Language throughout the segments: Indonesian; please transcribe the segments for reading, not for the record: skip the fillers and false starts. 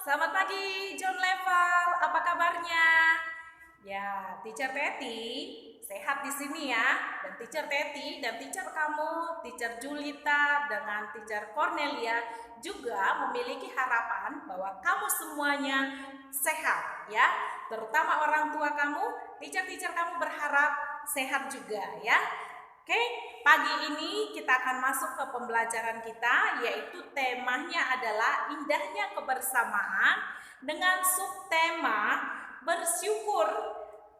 Selamat pagi John Level, apa kabarnya? Ya, Teacher Teti sehat di sini ya. Dan Teacher Teti dan teacher kamu, Teacher Julita dengan Teacher Cornelia juga memiliki harapan bahwa kamu semuanya sehat ya. Terutama orang tua kamu, teacher-teacher kamu berharap sehat juga ya. Oke, pagi ini kita akan masuk ke pembelajaran kita, yaitu temanya adalah indahnya kebersamaan dengan subtema bersyukur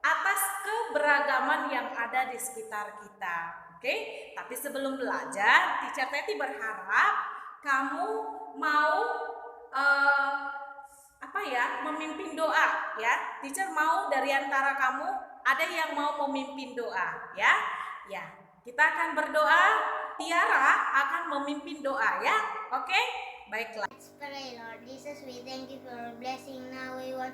atas keberagaman yang ada di sekitar kita. Oke, tapi sebelum belajar, Teacher Teti berharap kamu mau memimpin doa ya. Teacher mau dari antara kamu ada yang mau memimpin doa ya. Ya, kita akan berdoa. Tiara akan memimpin doa ya. Oke? Baiklah. Let's pray, Lord Jesus, we thank you for your blessing. Now we want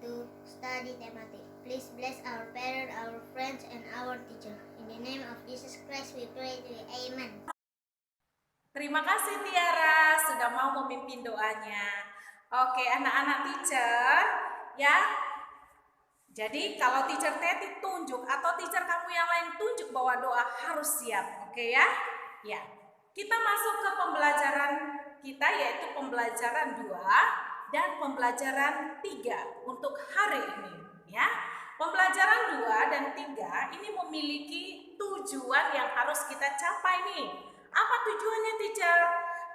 to study thematic. Please bless our parents, our friends, and our teacher. In the name of Jesus Christ we pray to you. Amen. Terima kasih Tiara sudah mau memimpin doanya. Oke, anak-anak teacher ya. Jadi kalau Teacher Teti tunjuk atau teacher kamu yang lain tunjuk bahwa doa harus siap. Oke ya? Ya. Kita masuk ke pembelajaran kita, yaitu pembelajaran 2 dan pembelajaran 3 untuk hari ini ya. Pembelajaran 2 dan 3 ini memiliki tujuan yang harus kita capai nih. Apa tujuannya teacher?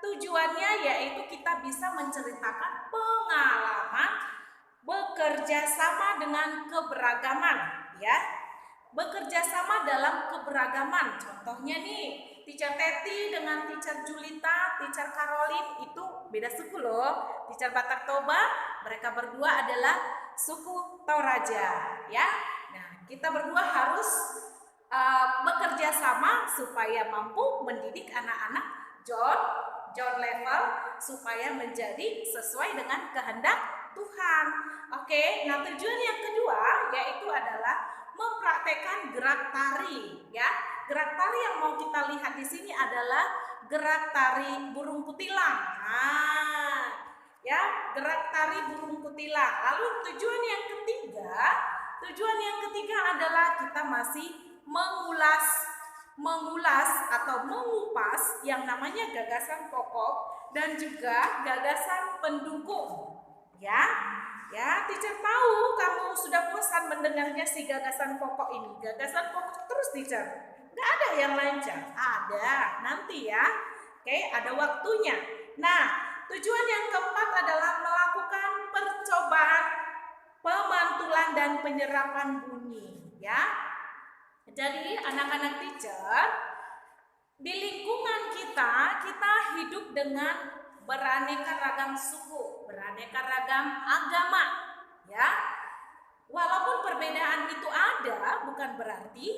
Tujuannya yaitu kita bisa menceritakan pengalaman bekerja sama dengan keberagaman ya. Bekerja sama dalam keberagaman. Contohnya nih, Teacher Teti dengan Teacher Julita, Teacher Caroline itu beda suku loh. Teacher Batak Toba, mereka berdua adalah suku Toraja ya. Nah, kita berdua harus bekerja sama supaya mampu mendidik anak-anak John Level supaya menjadi sesuai dengan kehendak Tuhan. Oke, nah tujuan yang kedua yaitu adalah mempraktekkan gerak tari ya. Gerak tari yang mau kita lihat di sini adalah gerak tari burung kutilang. Nah, ya, gerak tari burung kutilang. Lalu tujuan yang ketiga adalah kita masih mengulas atau mengupas yang namanya gagasan pokok dan juga gagasan pendukung. Ya, teacher tahu kamu sudah bosan mendengarnya si gagasan pokok ini. Gagasan pokok terus teacher. Nggak ada yang lain, ada nanti ya. Oke, ada waktunya. Nah, tujuan yang keempat adalah melakukan percobaan pemantulan dan penyerapan bunyi ya. Jadi anak-anak teacher, di lingkungan kita hidup dengan beraneka ragam suku, beraneka ragam agama ya. Walaupun perbedaan itu ada, bukan berarti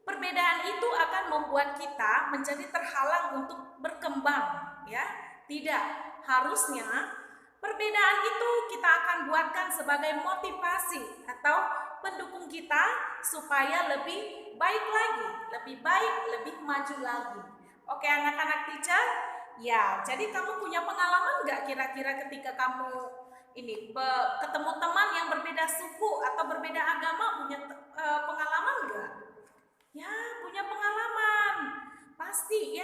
perbedaan itu akan membuat kita menjadi terhalang untuk berkembang ya. Tidak, harusnya perbedaan itu kita akan buatkan sebagai motivasi atau pendukung kita supaya lebih baik lagi, lebih maju lagi. Oke anak-anak teacher, ya jadi kamu punya pengalaman nggak kira-kira ketika kamu ketemu teman yang berbeda suku atau berbeda agama, punya pengalaman nggak? Ya punya pengalaman, pasti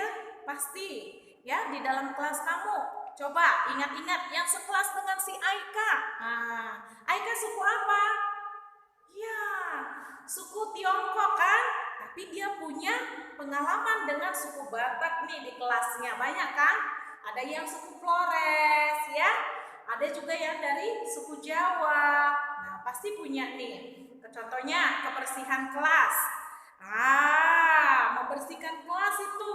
ya di dalam kelas kamu. Coba ingat-ingat yang sekelas dengan si Aika. Nah, Aika suku apa? Ya, suku Tiongkok kan? Tapi dia punya pengalaman dengan suku Batak nih di kelasnya. Banyak kan? Ada yang suku Flores ya. Ada juga yang dari suku Jawa. Nah, pasti punya nih. Contohnya kebersihan kelas. Membersihkan kelas itu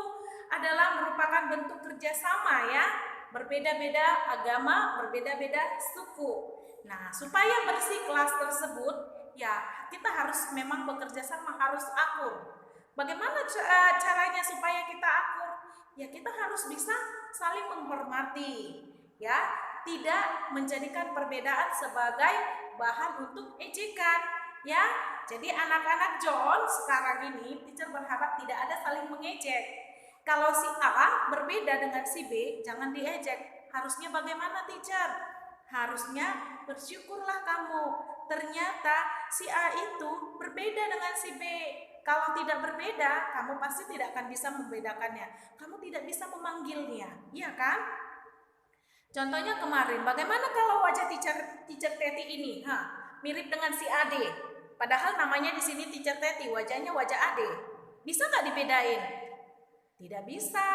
adalah merupakan bentuk kerjasama ya. Berbeda-beda agama, berbeda-beda suku. Nah, supaya bersih kelas tersebut, ya kita harus memang bekerja sama, harus akur. Bagaimana caranya supaya kita akur? Ya kita harus bisa saling menghormati, ya tidak menjadikan perbedaan sebagai bahan untuk ejekan, ya. Jadi anak-anak John sekarang ini, teacher berharap tidak ada saling mengejek. Kalau si A berbeda dengan si B, jangan diejek. Harusnya bagaimana teacher? Harusnya bersyukurlah kamu. Ternyata si A itu berbeda dengan si B. Kalau tidak berbeda, kamu pasti tidak akan bisa membedakannya. Kamu tidak bisa memanggilnya, iya kan? Contohnya kemarin, bagaimana kalau wajah teacher Teti ini? Mirip dengan si Ade. Padahal namanya di sini teacher Teti, wajahnya wajah Ade. Bisa nggak dibedain? Tidak bisa.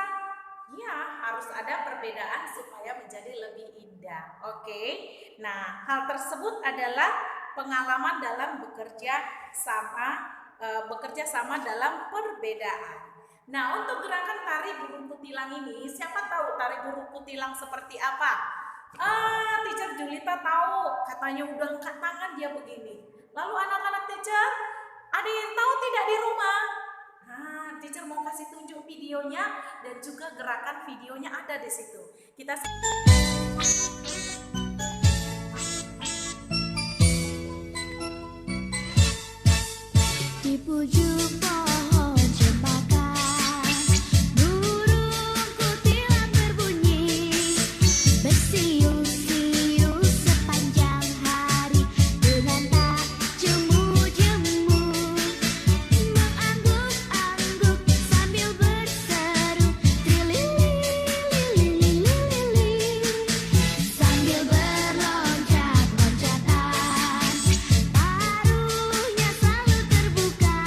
Ya, harus ada perbedaan supaya menjadi lebih indah. Oke. Nah, hal tersebut adalah pengalaman dalam bekerja sama dalam perbedaan. Nah, untuk gerakan tari burung kutilang ini, siapa tahu tari burung kutilang seperti apa? Teacher Julita tahu, katanya udah angkat tangan dia begini. Lalu anak-anak teacher, ada yang tahu tidak di rumah? Teacher mau kasih tunjuk videonya dan juga gerakan videonya ada di situ. Kita di pucuk pohon cempaka burung kutilang berbunyi bersiul-siul sepanjang hari dengan tak jemu-jemu mengangguk-angguk sambil berseru trilili-lili-lili sambil berloncat-loncatan paruhnya selalu terbuka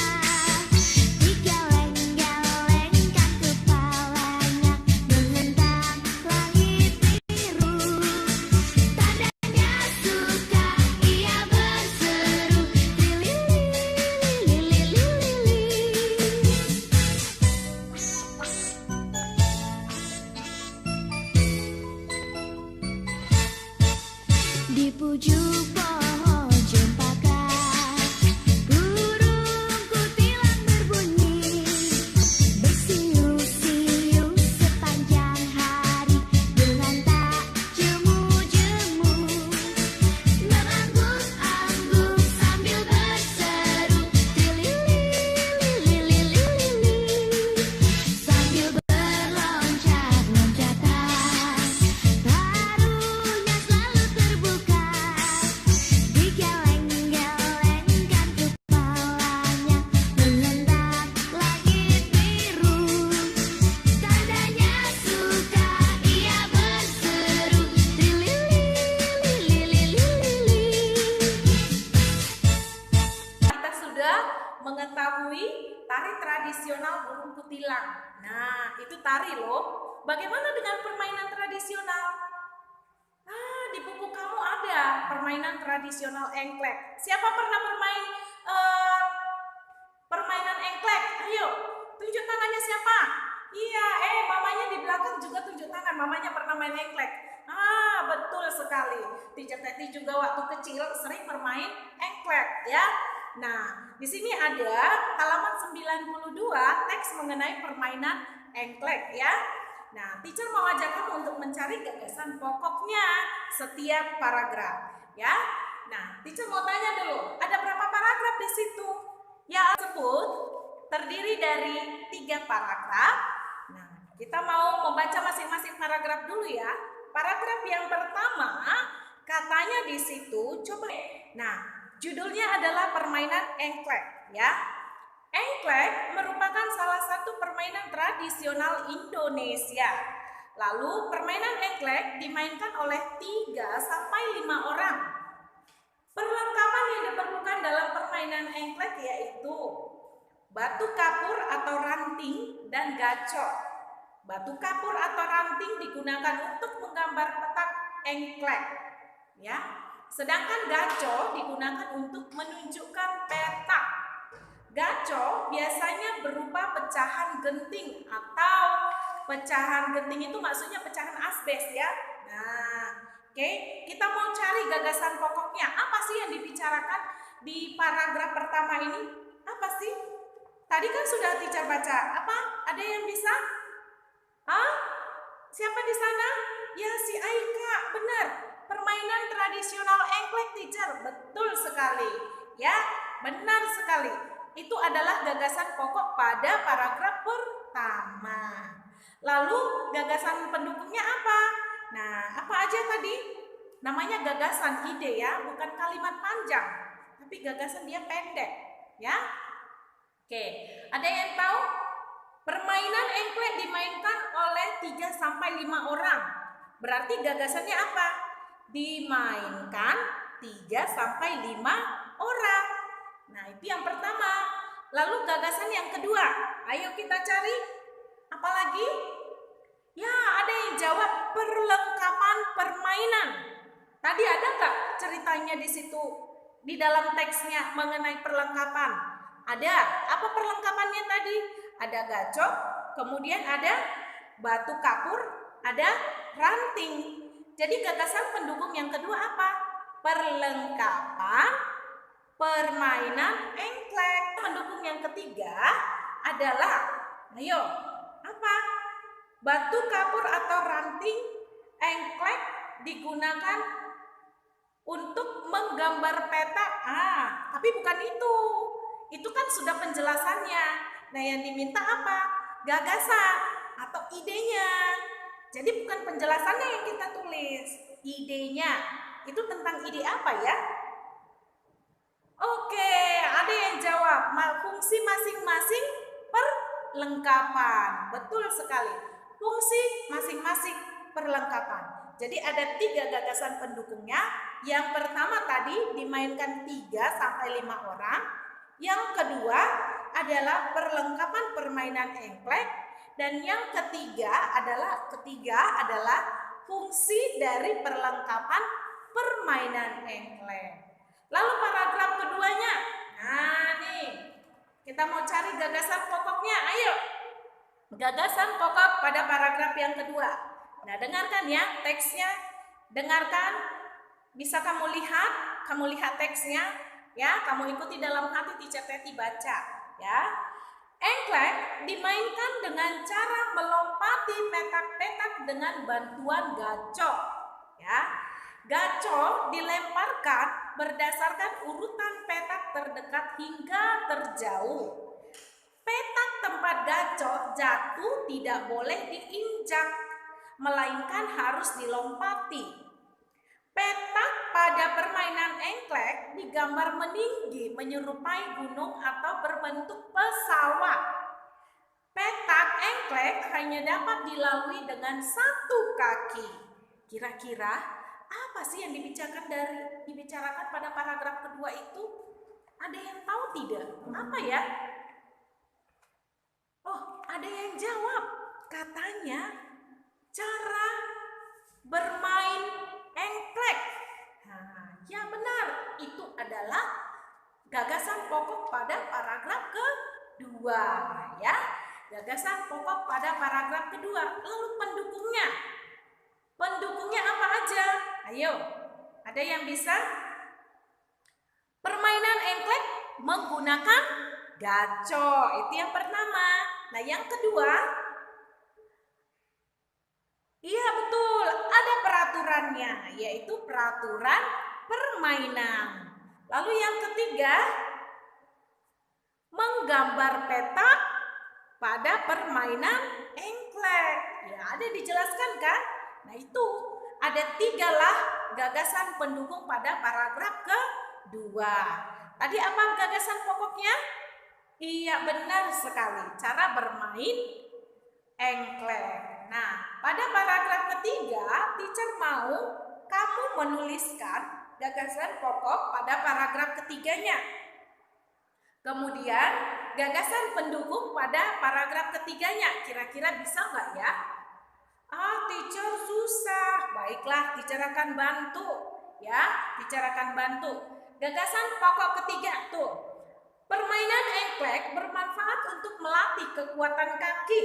digeleng-gelengkan kepalanya menentang langit biru tandanya suka ia berseru trilili-lili-lili. Di pucuk pohon cempaka burung kutilang berbunyi bersiul-siul sepanjang hari dengan tak jemu-jemu mengangguk-angguk sambil berseru trilili-lili-lili sambil berloncat-loncatan paruhnya selalu terbuka digeleng-gelengkan kepalanya menentang langit biru tandanya suka ia berseru trilili-lili-lili. kita sudah mengetahui tari tradisional burung kutilang. Nah, itu tari loh. Bagaimana dengan permainan tradisional? Di buku kamu ada permainan tradisional engklek. Siapa pernah bermain permainan engklek? Ayo, tunjuk tangannya siapa? Iya, mamanya di belakang juga tunjuk tangan. Mamanya pernah main engklek. Betul sekali. Teacher Teti juga waktu kecil sering bermain engklek, ya. Nah, di sini ada halaman 92 teks mengenai permainan engklek, ya. Nah, teacher mau ajak kamu untuk mencari gagasan pokoknya setiap paragraf, ya. Nah, teacher mau tanya dulu, ada berapa paragraf di situ? Ya, tersebut terdiri dari 3 paragraf. Nah, kita mau membaca masing-masing paragraf dulu ya. Paragraf yang pertama, katanya di situ, coba. Nah, judulnya adalah permainan engklek, ya. Engklek merupakan salah satu permainan tradisional Indonesia. Lalu permainan engklek dimainkan oleh 3 sampai 5 orang. Perlengkapan yang diperlukan dalam permainan engklek yaitu batu kapur atau ranting dan gacor. Batu kapur atau ranting digunakan untuk menggambar petak engklek, ya. Sedangkan gaco digunakan untuk menunjukkan petak. Gaco biasanya berupa pecahan genting atau pecahan genting itu maksudnya pecahan asbes, ya. Nah, oke, kita mau cari gagasan pokoknya. Apa sih yang dibicarakan di paragraf pertama ini? Apa sih? Tadi kan sudah teacher baca. Apa? Ada yang bisa? Siapa di sana? Ya, si Aika. Benar. Permainan tradisional engklek, teacher. Betul sekali. Ya, benar sekali. Itu adalah gagasan pokok pada paragraf pertama. Lalu gagasan pendukungnya apa? Nah, apa aja tadi? namanya gagasan, ide ya, bukan kalimat panjang, tapi gagasan dia pendek, ya. Oke, ada yang tahu? Permainan engklek dimainkan oleh 3 sampai 5 orang. Berarti gagasannya apa? Dimainkan 3 sampai 5 orang. Nah, itu yang pertama. Lalu gagasan yang kedua. Ayo kita cari. Apa lagi? Ya, ada yang jawab perlengkapan permainan. Tadi ada nggak ceritanya di situ di dalam teksnya mengenai perlengkapan? Ada. Apa perlengkapannya tadi? Ada gacok, kemudian ada batu kapur, ada ranting. Jadi gagasan pendukung yang kedua apa? Perlengkapan permainan engklek. Pendukung yang ketiga adalah, ayo, apa? Batu kapur atau ranting engklek digunakan untuk menggambar peta. Tapi bukan itu. Itu kan sudah penjelasannya. Nah, yang diminta apa? Gagasan atau idenya. Jadi bukan penjelasannya yang kita tulis, idenya. Itu tentang ide apa ya? Oke, ada yang jawab. Fungsi masing-masing perlengkapan. Betul sekali. Fungsi masing-masing perlengkapan. Jadi ada 3 gagasan pendukungnya. Yang pertama tadi dimainkan 3 sampai 5 orang. Yang kedua adalah perlengkapan permainan engklek. Dan yang ketiga adalah fungsi dari perlengkapan permainan engklek. Lalu paragraf keduanya. Nah nih, kita mau cari gagasan pokoknya. Ayo. Gagasan pokok pada paragraf yang kedua. Nah, dengarkan ya teksnya. Dengarkan. Bisa kamu lihat teksnya. Ya, kamu ikuti dalam hati Teacher Teti baca. Ya. Engklek dimainkan dengan cara melompati petak-petak dengan bantuan gacok. Ya. Gacok dilemparkan berdasarkan urutan petak terdekat hingga terjauh. Petak tempat gacok jatuh tidak boleh diinjak, melainkan harus dilompati. Petak pada permainan engklek digambar meninggi menyerupai gunung atau berbentuk pesawat. Petak engklek hanya dapat dilalui dengan 1 kaki. Kira-kira apa sih yang dibicarakan pada paragraf kedua itu? Ada yang tahu tidak? Apa ya? Oh, ada yang jawab. Katanya cara bermain engklek. Nah, ya benar. Itu adalah gagasan pokok pada paragraf kedua, ya. Gagasan pokok pada paragraf kedua. Lalu pendukungnya. Pendukungnya apa aja? Ayo, ada yang bisa? Permainan engklek menggunakan gacok. Itu yang pertama. Nah, yang kedua, iya betul, ada peraturannya, yaitu peraturan permainan. Lalu yang ketiga, menggambar petak pada permainan engklek. Ya, ada dijelaskan kan? Nah, itu ada 3 lah gagasan pendukung pada paragraf kedua. Tadi apa gagasan pokoknya? Iya, benar sekali. Cara bermain engklek. Nah, pada paragraf ketiga, teacher mau kamu menuliskan gagasan pokok pada paragraf ketiganya. Kemudian, gagasan pendukung pada paragraf ketiganya. Kira-kira bisa nggak ya? Teacher susah. Baiklah, teacher akan bantu. Ya, teacher akan bantu. Gagasan pokok ketiga tuh. Permainan engklek bermanfaat untuk melatih kekuatan kaki.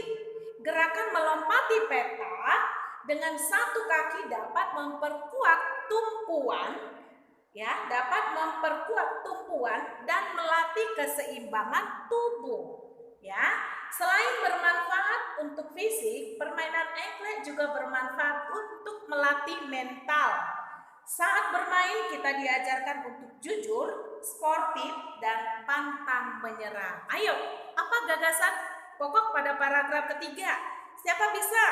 Gerakan melompati petak dengan 1 kaki dapat memperkuat tumpuan, ya, dan melatih keseimbangan tubuh. Ya, selain bermanfaat untuk fisik, permainan engklek juga bermanfaat untuk melatih mental. Saat bermain kita diajarkan untuk jujur, sportif, dan pantang menyerah. Ayo, apa gagasan pokok pada paragraf ketiga? Siapa bisa?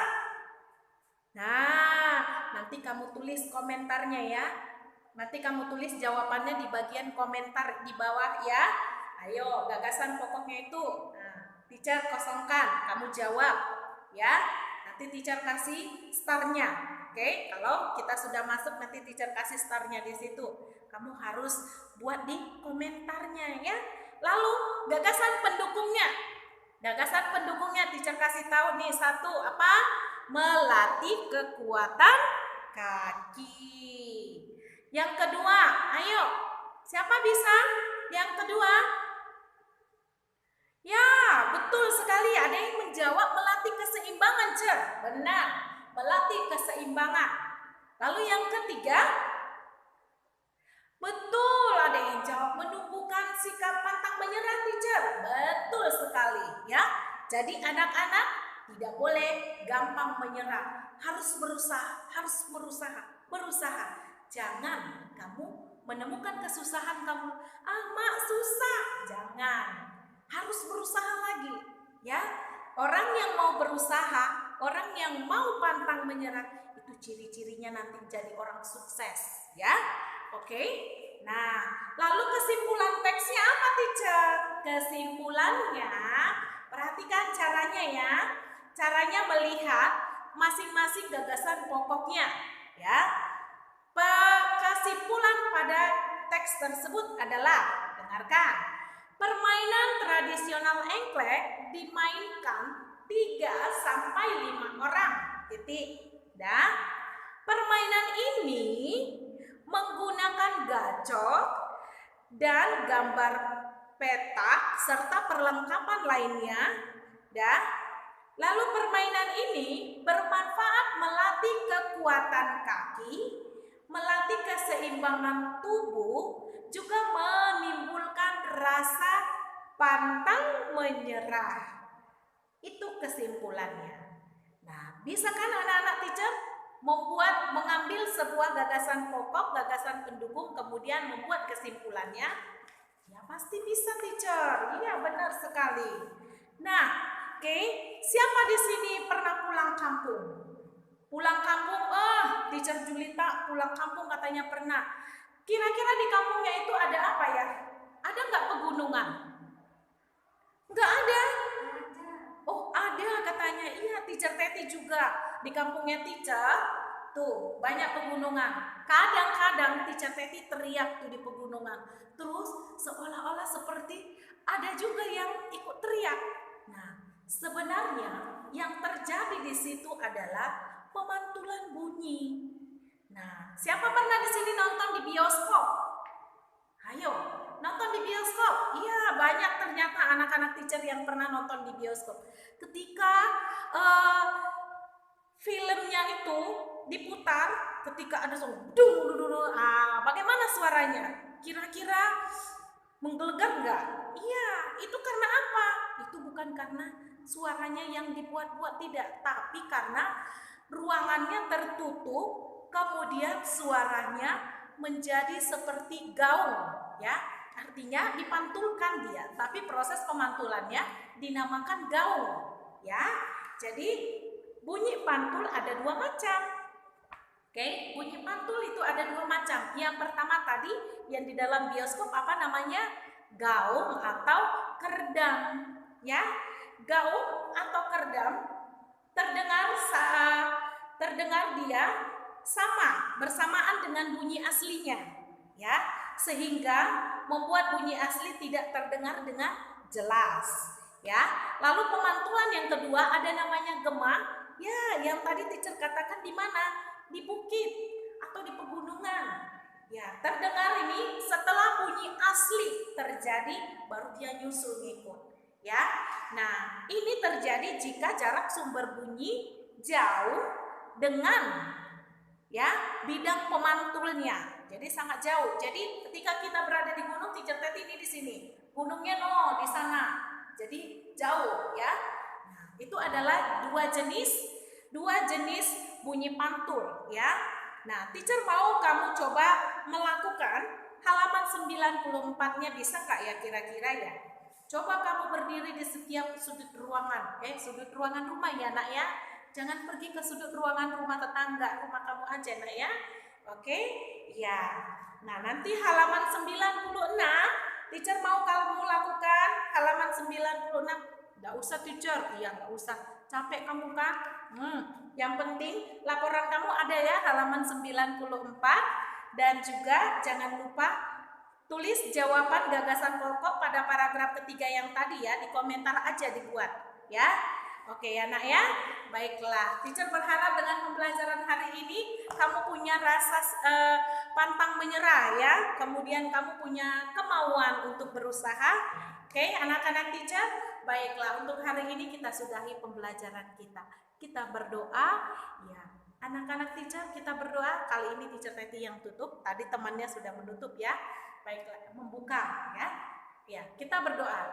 Nah, nanti kamu tulis komentarnya ya. Nanti kamu tulis jawabannya di bagian komentar di bawah ya. Ayo, gagasan pokoknya itu. Nah, teacher kosongkan, kamu jawab ya. Nanti teacher kasih starnya. Oke, kalau kita sudah masuk nanti teacher kasih starnya di situ. Kamu harus buat di komentarnya ya. Lalu gagasan pendukungnya. Gagasan pendukungnya teacher kasih tahu nih, satu apa? Melatih kekuatan kaki. Yang kedua, ayo. Siapa bisa? Yang kedua? Ya, betul sekali. Ada yang menjawab melatih keseimbangan, Cer. Benar, melatih keseimbangan. Lalu yang ketiga? Betul, ada yang jawab menumbuhkan sikap pantang menyerah, teacher. Betul sekali, ya. Jadi anak-anak tidak boleh gampang menyerah. Harus berusaha, berusaha. Jangan kamu menemukan kesusahan kamu. Ah, mak susah. Jangan. Harus berusaha lagi, ya. Orang yang mau berusaha, orang yang mau pantang menyerah, itu ciri-cirinya nanti jadi orang sukses, ya. Oke. Nah, lalu kesimpulan teksnya apa, teacher? Kesimpulannya, perhatikan caranya ya. Caranya melihat masing-masing gagasan pokoknya, ya. Kesimpulan pada teks tersebut adalah, dengarkan, permainan tradisional engklek dimainkan 3 sampai 5 orang. Titik. Dan permainan ini menggunakan gacor dan gambar petak serta perlengkapan lainnya. Dan lalu permainan ini bermanfaat melatih kekuatan kaki, melatih keseimbangan tubuh, juga menimbulkan rasa pantang menyerah. Itu kesimpulannya. Nah, bisa kan anak-anak teacher mengambil sebuah gagasan pokok, gagasan pendukung, kemudian membuat kesimpulannya? Ya pasti bisa, teacher. Iya, benar sekali. Nah, oke, siapa di sini pernah pulang kampung? Pulang kampung, teacher Julita pulang kampung katanya pernah. Kira-kira di kampungnya itu ada apa ya? Ada nggak pegunungan? Nggak ada. Oh, ada katanya. Iya, teacher Teti juga. Di kampungnya teacher, tuh banyak pegunungan. Kadang-kadang teacher Teti teriak tuh di pegunungan. Terus seolah-olah seperti ada juga yang ikut teriak. Nah, sebenarnya yang terjadi di situ adalah pemantulan bunyi. Nah, siapa pernah di sini nonton di bioskop? Ayo, nonton di bioskop. Iya, banyak ternyata anak-anak teacher yang pernah nonton di bioskop. Ketika filmnya itu diputar, ketika ada suara bagaimana suaranya? Kira-kira menggelegar nggak? Iya, itu karena apa? Itu bukan karena suaranya yang dibuat-buat, tidak, tapi karena ruangannya tertutup, kemudian suaranya menjadi seperti gaung, ya. Artinya dipantulkan dia, tapi proses pemantulannya dinamakan gaung, ya. Jadi bunyi pantul ada 2 macam. Oke, bunyi pantul itu ada 2 macam. Yang pertama tadi yang di dalam bioskop apa namanya? Gaung atau kerdam, ya. Gaung atau kerdam terdengar dia bersamaan dengan bunyi aslinya, ya, sehingga membuat bunyi asli tidak terdengar dengan jelas, ya. Lalu pemantulan yang kedua ada namanya gema, ya, yang tadi teacher katakan di mana? Di bukit atau di pegunungan, ya. Terdengar ini setelah bunyi asli terjadi baru dia nyusul ngikut, ya. Nah, ini terjadi jika jarak sumber bunyi jauh dengan, ya, bidang pemantulnya. Jadi sangat jauh. Jadi ketika kita berada di gunung, teacher Teti ini di sini, gunungnya di sana. Jadi jauh, ya. Nah, itu adalah dua jenis bunyi pantul, ya. Nah, teacher mau kamu coba melakukan halaman 94-nya, bisa nggak ya kira-kira ya? Coba kamu berdiri di setiap sudut ruangan, sudut ruangan rumah ya nak ya. Jangan pergi ke sudut ruangan rumah tetangga, rumah kamu aja nak ya. Oke? Ya. Nah, nanti halaman 96 teacher mau kamu lakukan halaman 96. Enggak usah teacher. Iya, enggak usah. Capek kamu kan? Yang penting laporan kamu ada ya halaman 94 dan juga jangan lupa tulis jawaban gagasan pokok pada paragraf ketiga yang tadi ya, di komentar aja dibuat ya. Oke ya nak ya. Baiklah, teacher berharap dengan pembelajaran hari ini kamu punya rasa pantang menyerah ya. Kemudian kamu punya kemauan untuk berusaha. Oke, anak-anak teacher. Baiklah, untuk hari ini kita sudahi pembelajaran kita. Kita berdoa ya. Anak-anak teacher, kita berdoa. Kali ini teacher Teti yang tutup. Tadi temannya sudah menutup ya. Baiklah, membuka ya. Ya, kita berdoa.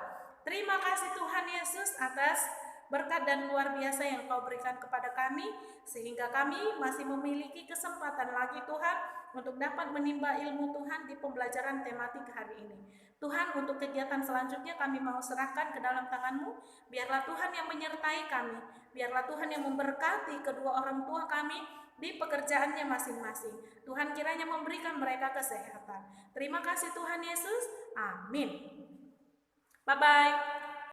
Terima kasih Tuhan Yesus atas berkat dan luar biasa yang Kau berikan kepada kami, sehingga kami masih memiliki kesempatan lagi Tuhan untuk dapat menimba ilmu Tuhan di pembelajaran tematik hari ini. Tuhan, untuk kegiatan selanjutnya kami mau serahkan ke dalam tangan-Mu. Biarlah Tuhan yang menyertai kami, biarlah Tuhan yang memberkati kedua orang tua kami di pekerjaannya masing-masing. Tuhan kiranya memberikan mereka kesehatan. Terima kasih Tuhan Yesus. Amin. Bye-bye.